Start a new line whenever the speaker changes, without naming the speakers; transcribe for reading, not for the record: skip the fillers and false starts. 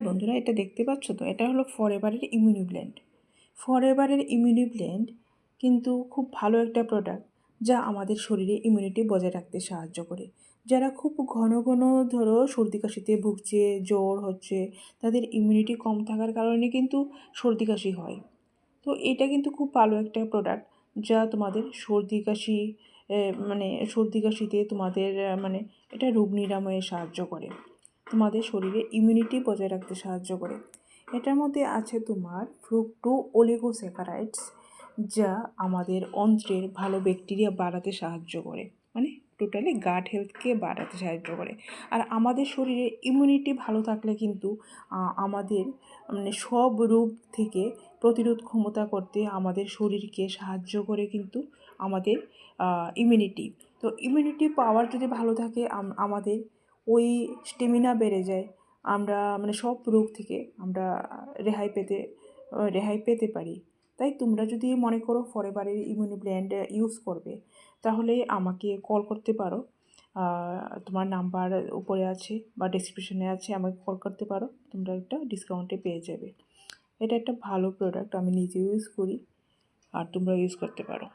বন্ধুরা, এটা দেখতে পাচ্ছ তো, এটা হলো ফরএভারের ইমিউনি ব্লেন্ড। ফরএভারের ইমিউনি ব্লেন্ড কিন্তু খুব ভালো একটা প্রোডাক্ট, যা আমাদের শরীরে ইমিউনিটি বজায় রাখতে সাহায্য করে। যারা খুব ঘন ঘন ধরো সর্দি কাশিতে ভুগছে, জ্বর হচ্ছে, তাদের ইমিউনিটি কম থাকার কারণে কিন্তু সর্দি কাশি হয়। তো এটা কিন্তু খুব ভালো একটা প্রোডাক্ট, যা তোমাদের সর্দি কাশি সর্দি কাশিতে তোমাদের এটা রোগ নিরাময়ে সাহায্য করে, তোমাদের শরীরে ইমিউনিটি বজায় রাখতে সাহায্য করে। এটার মধ্যে আছে তোমার ফ্রুক্টো ওলিগোস্যাকারাইডস, যা আমাদের অন্ত্রের ভালো ব্যাকটেরিয়া বাড়াতে সাহায্য করে, টোটালি গাট হেলথকে বাড়াতে সাহায্য করে। আর আমাদের শরীরে ইমিউনিটি ভালো থাকলে কিন্তু আমাদের সব রোগ থেকে প্রতিরোধ ক্ষমতা করতে আমাদের শরীরকে সাহায্য করে কিন্তু আমাদের ইমিউনিটি। তো ইমিউনিটি পাওয়ার যদি ভালো থাকে আমাদের ওই স্টেমিনা বেড়ে যায়, আমরা সব রোগ থেকে আমরা রেহাই পেতে পারি। তাই তোমরা যদি মনে করো ফরএভারের ইমিউনি ব্লেন্ড ইউজ করবে, তাহলে আমাকে কল করতে পারো। তোমার নাম্বার উপরে আছে বা ডেসক্রিপশনে আছে, আমাকে কল করতে পারো, তোমরা একটা ডিসকাউন্টে পেয়ে যাবে। এটা একটা ভালো প্রোডাক্ট, আমি নিজে ইউজ করি, আর তোমরা ইউজ করতে পারো।